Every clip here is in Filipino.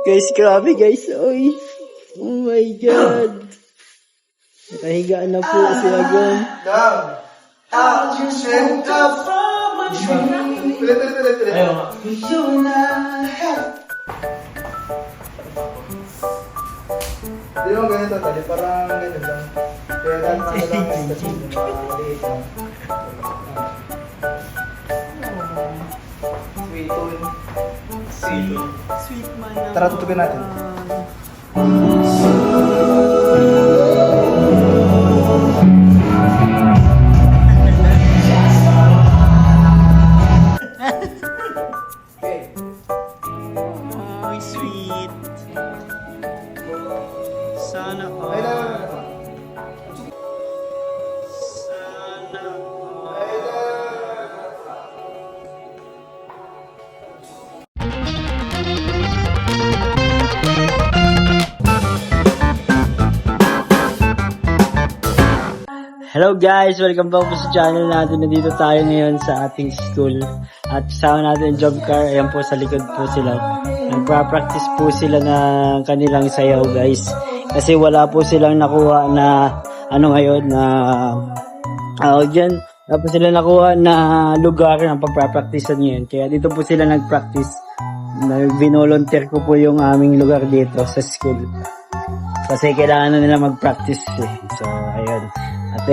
Guys, grabe guys. Oy. Oh my God. Nakahiga na po si Agong. I just went up from a tree. You and I. Di mo ganito tali, parang ganito lang. Kaya lang kasi maliit lang. Sweet man. Tara, tutugin natin. Oh, sweet. Sana all. Ay, Sana all. Hello guys! Welcome back po sa channel natin. Nandito tayo ngayon sa ating school. At kasama natin yung job car. Ayan po sa likod po sila. Nagpa-practice po sila ng kanilang sayaw guys. Kasi wala po silang nakuha na ngayon na dyan. Wala po sila nakuha na lugar ng pagpa-practice ngayon. Kaya dito po sila nag-practice. Nag-volunteer ko po yung aming lugar dito sa school. Kasi kailangan na nila mag-practice eh. So ayun. At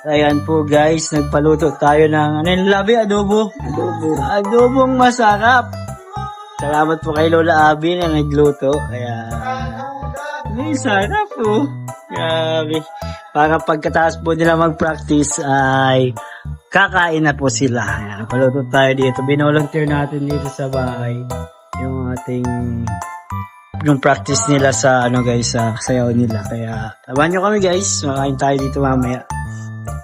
ayan po guys, nagpaluto tayo ng labi, adobo. Adobong masarap. Salamat po kay Lola Abby na nagluto. Kaya, sarap po. Grabe. Para pagkatapos po nila mag-practice ay kakain na po sila. Ayan, paluto tayo dito. Binolunteer natin dito sa bahay. Yung practice nila sa guys, sa sayaw nila. Kaya taban nyo kami guys, makain tayo dito mamaya.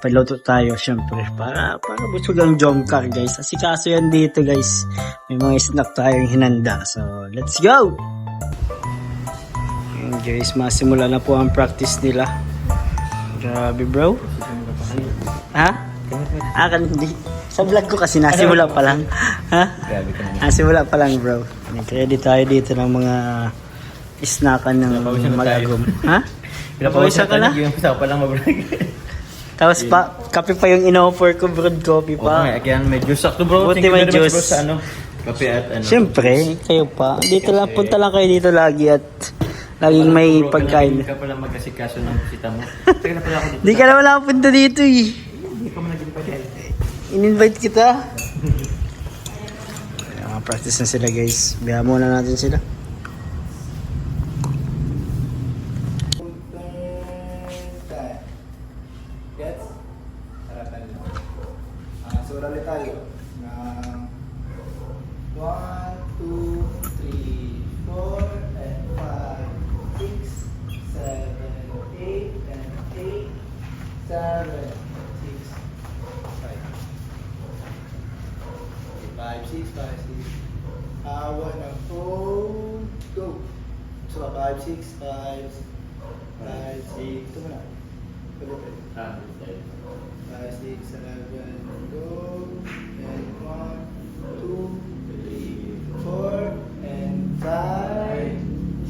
Paluto tayo syempre para busog ang jomcar guys. Asikaso yan dito guys. May mga snack tayong hinanda. So let's go! Ayan guys, masimula na po ang practice nila. Grabe bro. Ha? Hindi. Sa vlog ko kasi nasimula pa lang. Ha? Nasimula pa lang bro. Ready tayo dito ng mga snackan ng mag-agom. Ha? Pinapawisan ka na? Yung pa lang mag-vlog. Tapos pa, kape pa yung in-offer ko, brewed coffee pa. Okay, kaya may juice sakto bro. Buti may juice. Sa kape at Siyempre, kayo pa. Dito lang, punta lang kayo dito lagi at laging may pagkain. Hindi ka pala mag-asikaso ng bisita mo. Sige na pala ako dito. Hindi ka naman nakapunta dito eh. Hindi ka mo naging pa dyan. In-invite kita. Practice na sila guys. Biya muna natin sila. Gets? Haratan lang. So, ulit tayo. 1, 2, 3, 4, and 5, 6, 7, 8, and 8, 7, 6, 5, 6, 5, 6. One and four, go. So 5, 6, 5, 5, 6. Ito mo na. 5, 6, 7, go. And 1, 2, 3, 4, and 5.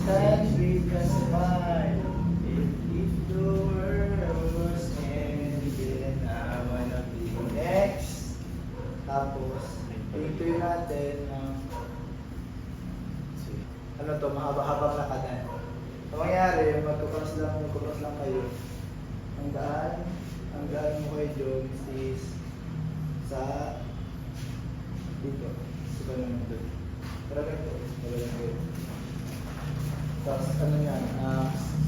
10, we can smile. If the world was ending, I wanna be next. Tapos, ito yun natin. Ano to, mahaba-habang lakadan. So, mangyari, magkukros lang kayo. Ang daan mo kayo doon is sa dito. Sa naman doon. Pero ganito, talagang kayo. Tapos,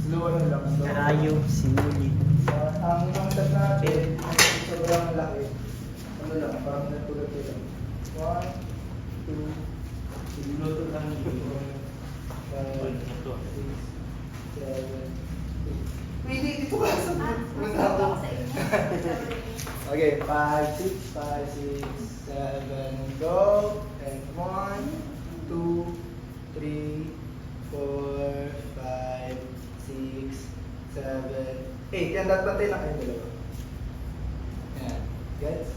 slow lang. Karayo, simuli. Ang step natin, sobrang laki. Parang natulog ko lang. 1, 2, luto lang dito. 5, 6, 7, 8. Pwede, dito ka sa Okay, 5, 6, 5, 6, 7, go. And 1, 2, 3, 4, 5, 6, 7, 8. Yan, pantay lang kayo dalawa. Yan. Gets?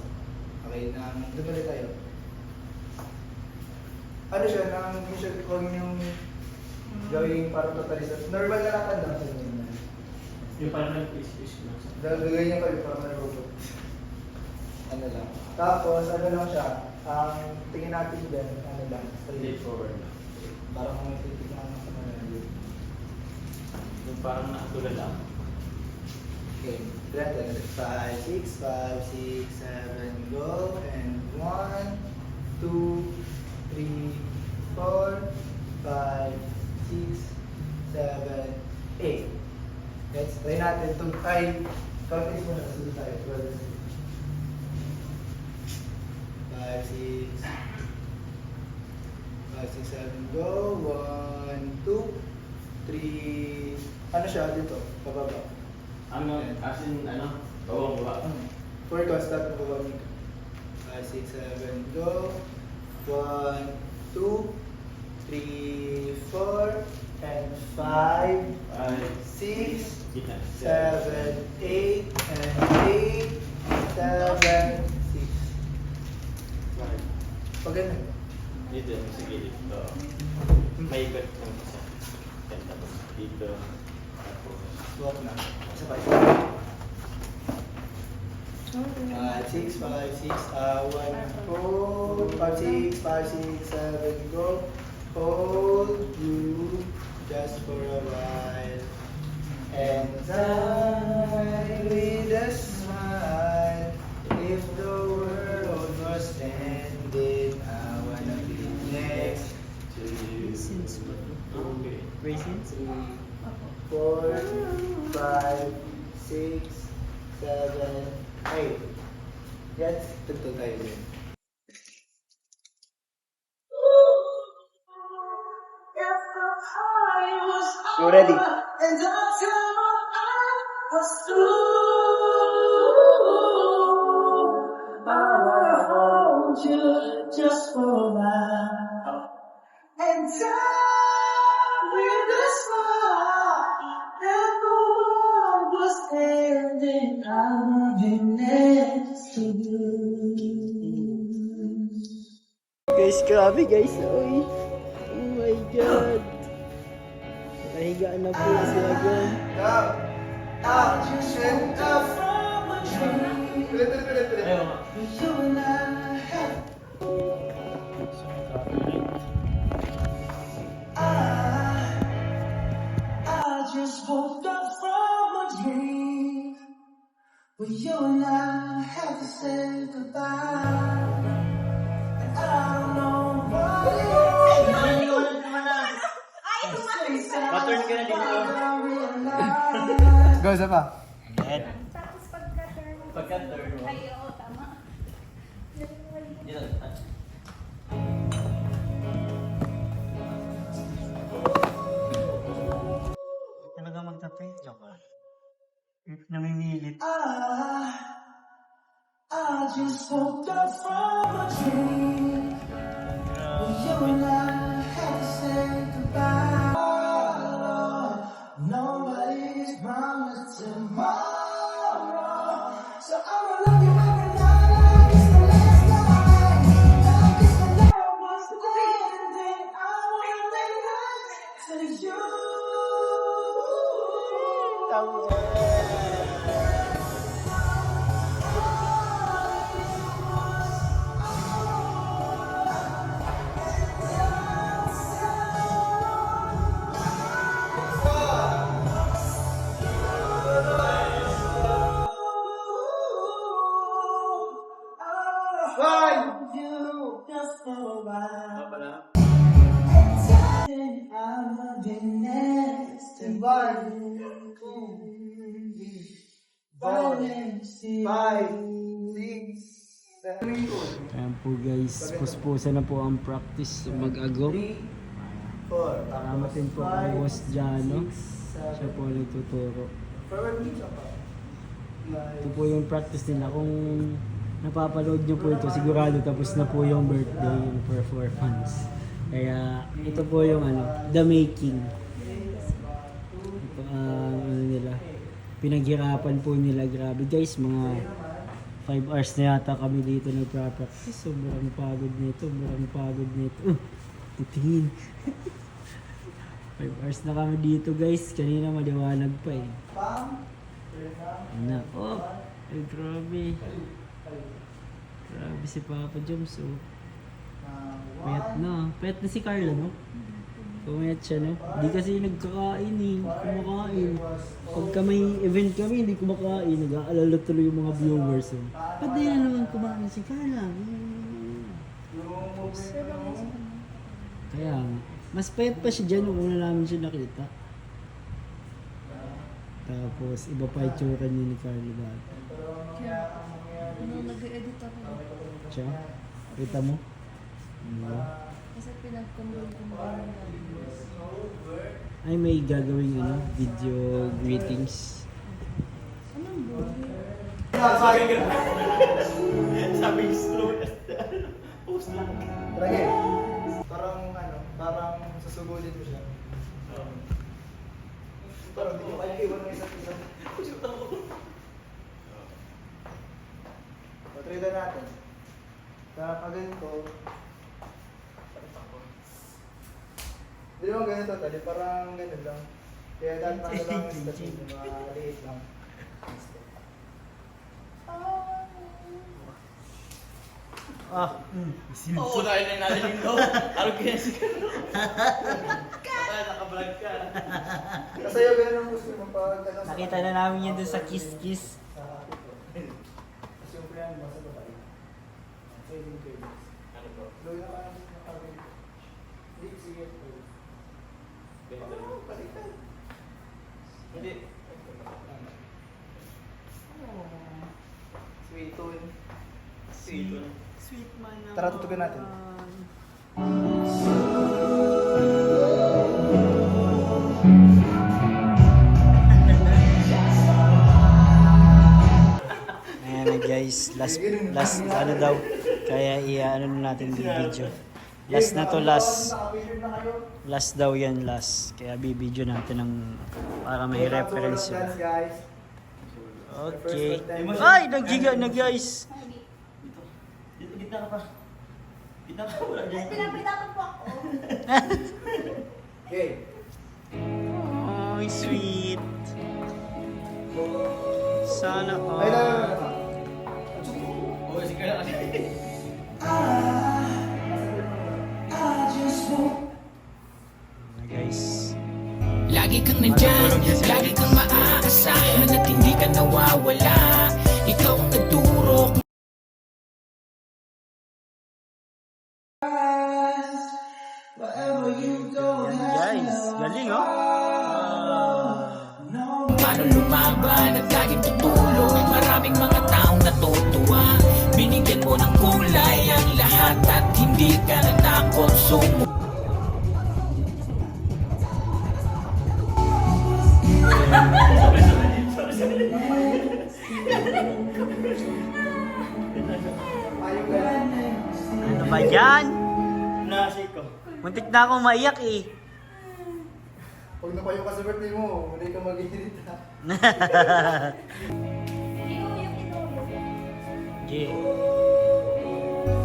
Okay, doon ulit tayo. Ano siya, usually kung yung Gawing parang totalization. Normal na lakad lang sa inyo. Yung parang nag-fish na. Gagawin niya kayo parang may robot. Ano lang. Tapos, ano lang siya, ang tingin natin din, ano lang, straight. Straightforward. Parang kung titignan mo sa mga yun. Yung parang nakatulad lang. Okay. 5, 6, 5, 6, 7, go. And 1, 2, 3, 4, 5, 6, 7, 8. Let's try natin itong ay, counting mo na, sunod tayo. 5, 6, 7, go. 1, 2, 3, ano siya dito? Pababa. Ano, as in, ano? Oo, baba. 4 constant mo ba? 5, 6, 7, go. 1, 2, 3, 4, and 5, 6, Kita. 7, 8, and 8, 7, 6. Pag ganun. Dito, sige dito. May ikot lang isa. Tapos dito. Tapos. Walk na. Isa pa. 5, 6, 5, 6, 1, 4, 5, 6, 5, 6, 7, go. Hold you just for a while. And die with a smile. If the world was ending, I wanna be next to you. Okay. Raisins? 3, 4, 5, 6, 7, 8. Yes, tuto tayo din. You ready? And until I was through, I wanna hold you just for a while. And die with a smile. If the world was ending, I would be next to you. Guys, grabe guys. Oy. Oh my God. Nahiga na po si Agon. Now, out, and up from a dream. Ayaw nga. You and I had I just woke up from a dream where you and I had to say goodbye. And I don't know why. Pattern ka na dito. Go, isa pa. Tapos pagka-turn mo. Pagka-turn mo. Ay, oo, tama. Dito. Talaga magtape? Joke lang. Namimilit. I just woke up from a dream where you and I had to say goodbye. Nobody's promised tomorrow, so I'ma love you every night like it's the last night. Like it's the last was the ending. I wanna make nice to you. One. You just for a while. I'ma be next to One, you. 2, 4, 5, 6, 7, Ayan po guys, puspusan na po ang practice mag-agong. 3, 4. Salamat po kay Boss Jano. Siya po ang nagtuturo. Ito po yung practice nila. Kung napapanood nyo po ito, sigurado tapos na po yung birthday, yung performance. Kaya ito po yung the making. Ito ang nila. Pinaghirapan po nila. Grabe guys, mga 5 hours na yata kami dito nagpa-practice. Sobrang pagod nito, sobrang pagod nito. Titingin. 5 hours na kami dito guys. Kanina maliwanag pa eh. Bam. Turn down. Na, oh. Ay, grabe. Grabe si Papa Joms, oh. Payat na. Payat na si Carla, no? Pumayat siya, no? Hindi kasi nagkakain eh. Kumakain. Pagka may event kami, hindi kumakain. Nag-aalala tuloy yung mga viewers, oh. Ba't di na naman kumain si Carla? Kaya, mas payat pa siya dyan nung una namin siya nakita. Tapos, iba pa yung tsura niya ni Carla dati. Nung nag-edit ako, Siya? Kita mo? Diba? kasi pinag-combine namin. Ay, may gagawing ano, video greetings. Anong boy? Sabi slow na. Post lang. Trage. Parang susugulin mo siya. Parang di ko kayo iwan ng isa't isa. Try na natin. Pag ganito, hindi naman ganito tali, parang ganun lang. Kaya dahil lang yung step yung mga liit lang. Oo, dahil na natin ito. Ano kaya si Carlo? Naka-vlog ka. Kasi yung ganun ang gusto mo pag ganun. Nakita na namin yun dun sa Kiss Kiss. Kasi yung plan mo sa babae. Saving credits. Ano po? Low na parang nakawin. Hindi, sige. Oo, baliktad. Hindi. Sweet tune. Sweet. Sweet man naman. Tara, tutugan natin. Ayan na guys, last ano daw. Kaya ano na natin yung video. Last na to, last. Last daw yan, last. Kaya bibidyo natin ng para may reference yun. Guys. Okay. Ay, naggiga na guys. Gitna ka pa. Gitna ka wala dyan. Pinapitapan po ako. Okay. Oh, sweet. Sana Ay, no. Oo, si Carlo kasi. na guys. Lagi kang nandyan, lagi kang maaasahan at hindi ka nawawala. Ikaw ang nagturo. Guys, galing oh. Paano lumaban at laging tutulong. Maraming mga taong natutuwa. Binigyan mo ng kulay ang lahat at hindi ka natakot sumu. Ano ba yan? Nasi ko. Muntik na akong maiyak eh. Pag napayo ka sa birthday mo, muli ka mag-irita. Yeah.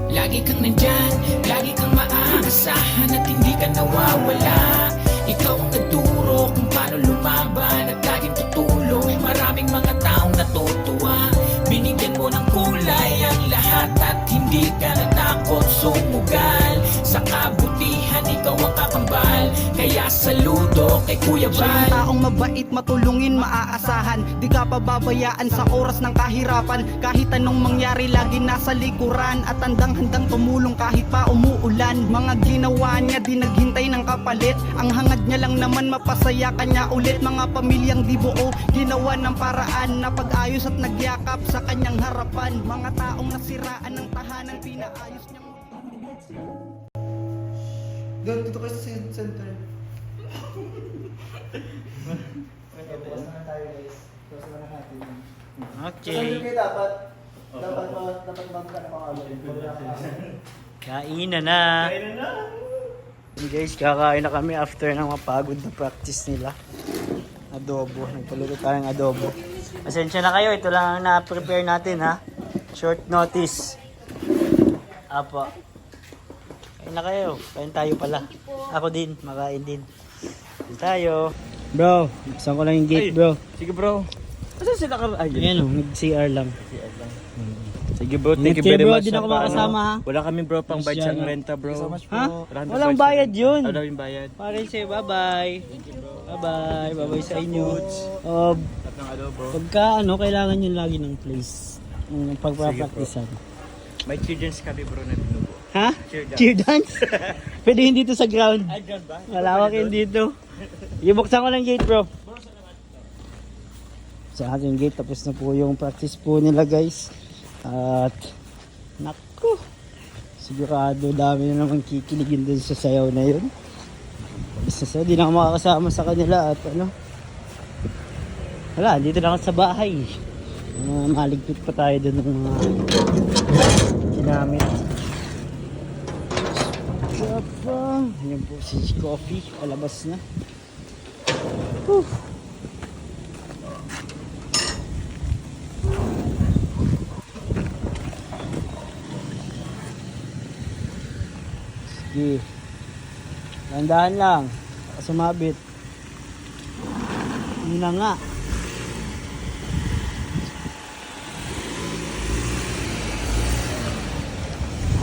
Lagi kang nandyan, lagi kang maaasahan at hindi ka nawawala. Ikaw ang nagturo kung paano lumaban at laging tutulong. Maraming mga taong natutuwa. Binigyan mo ng kulay ang lahat at hindi ka natakot sumugal. Sa kabutihan, ikaw ang kakambal. Kaya saludo kay Kuya Siya yung Bal. taong mabait, matulungin, maaasahan. Di ka pababayaan sa oras ng kahirapan. Kahit anong mangyari, lagi nasa likuran. At handang-handang tumulong kahit pa umuulan. Mga ginawa niya, di naghintay ng kapalit. Ang hangad niya lang naman, mapasaya kanya ulit. Mga pamilyang di buo, ginawa ng paraan na pag-ayos at nagyakap sa kanyang harapan. Mga taong nasiraan ng tahanan, pinaayos niyang... Doon, dito kayo sa center. Bukas na tayo guys. Bukas na natin. Okay. Kasi kayo dapat bago ka na makawin. Kainan na. Kainan na. Hey guys, kakain na kami after ng mapagod na practice nila. Adobo. Nagpaluto tayong adobo. Pasensya na kayo. Ito lang ang na-prepare natin ha. Short notice. Apo. Kain na kayo. Kain tayo pala. Ako din. Makain din. Tayo. Bro, buksan ko lang yung gate, bro. Sige bro. Asa sila ka? Ay, Ayan o, nag-CR lang. Sige bro, thank you Ingat kayo, very bro. much. Di na ako makasama, ha? Wala kami bro pang bayad sa Cristiano. renta bro. Ha? Wala kami Walang bayad sa bayad renta. yun. Wala kaming bayad. Pare sa'yo, bye-bye. Bye-bye. Bye-bye sa inyo. At ng ano bro. Pagka kailangan yun lagi ng place. Yung pagpapracticean. May children's kami bro na binubo. Ha? Cheer dance. Cheer dance? Pwede hindi dito sa ground. Ay, gan ba? Malawak yun dito. Ibuksan ko lang gate, bro. Sa ating gate, tapos na po yung practice po nila, guys. At, naku, sigurado dami na naman kikiligin dun sa sayaw na yun. Isa sa, di na ako makakasama sa kanila at wala, dito na ako sa bahay. Maligpit pa tayo dun ng mga ginamit. Yapa, ayan po si Coffee, palabas na. Whew. Sige. Landahan lang. Baka sumabit. Yun na nga.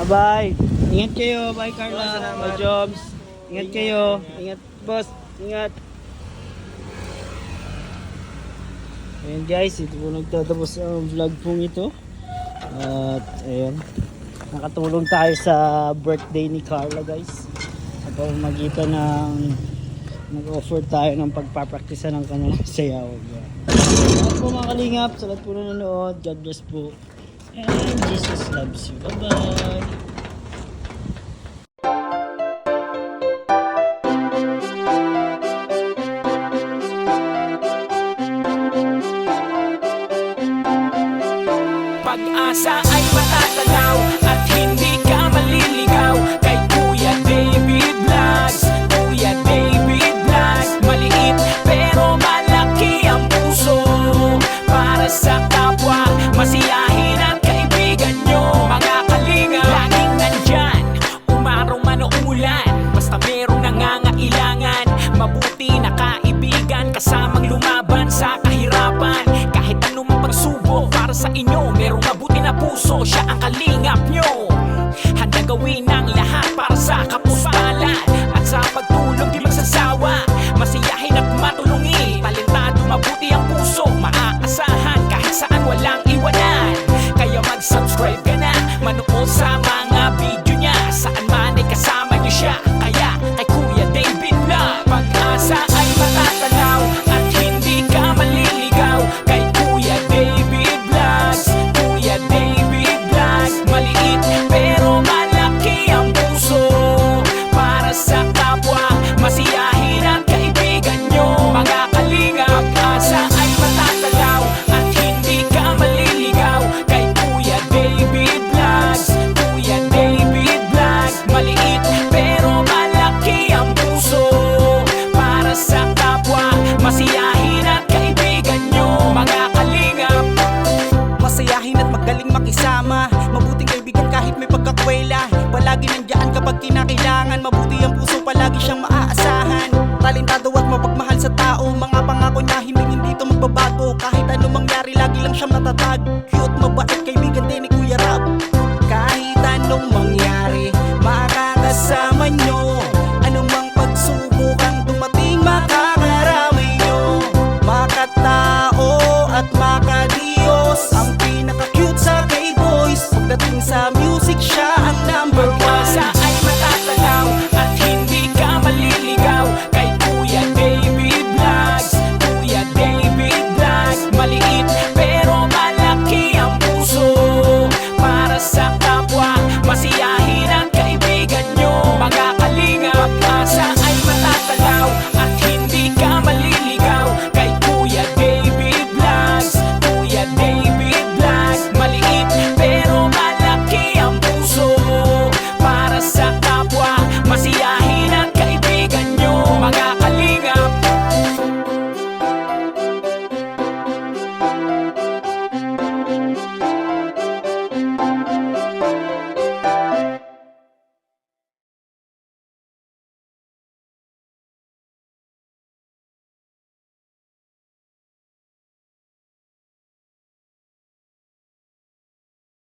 Bye. Ingat kayo. Bye Carla. Bye Jobs. Ingat kayo. Ingat boss. Ingat. Ayan guys, ito po nagtatapos ang vlog pong ito. At ayan, nakatulong tayo sa birthday ni Carla guys. Sa pamamagitan ng nag-offer tayo ng pagpapraktisa ng kanilang sayaw. Salamat po mga kalingap, sa lahat po na nanood. God bless po. And Jesus loves you. Bye-bye. Pag-asa ay matatanaw at hindi ka maliligaw kay Kuya David Vlogs. Kuya David Vlogs, maliit pero malaki ang puso para sa kapwa, masiyahin at kaibigan nyo. Mga kalinga, laging nandyan, umaraw man o umulan, basta merong nangangailangan. Mabuti na kaibigan, kasamang lumaban sa kahirapan. Kahit anumang pagsubok para sa inyo, merong mabuti na puso, siya ang kalingap nyo. Handa gawin ang lahat para sa kapuspalan at sa pagtulong di magsasawa, masiyahin at matulungin. Talentado, mabuti ang puso, maaasahan kahit saan walang iwanan. Kaya mag-subscribe ka na, manood sa mga video niya, saan man ay kasama niyo siya. Kaya kay Kuya David Vlog, pag-asa ay matatanaw at hindi ka maliligaw kay Kuya David Vlogs. Kuya David Vlogs, maliit pero malaki ang puso para sa kapwa, masiyahin at kaibigan nyo. Mga kalinga, pag-asa ay matatanaw at hindi ka maliligaw kay Kuya David Vlogs. Kuya David Vlogs, maliit pero malaki ang puso para sa kapwa, masiyahin at kaibigan nyo. Mga kalingap, Masayahin at magaling makisama, mabuting kaibigan kahit may pagkakwela. Palagi nandiyan kapag kinakailangan, mabuti ang puso, palagi siyang maaasahan. Talentado at mapagmahal sa tao, mga pangako niya hindi ito magbabago. Kahit anong mangyari, lagi lang siyang matatag. Cute, mabait, kaibigan din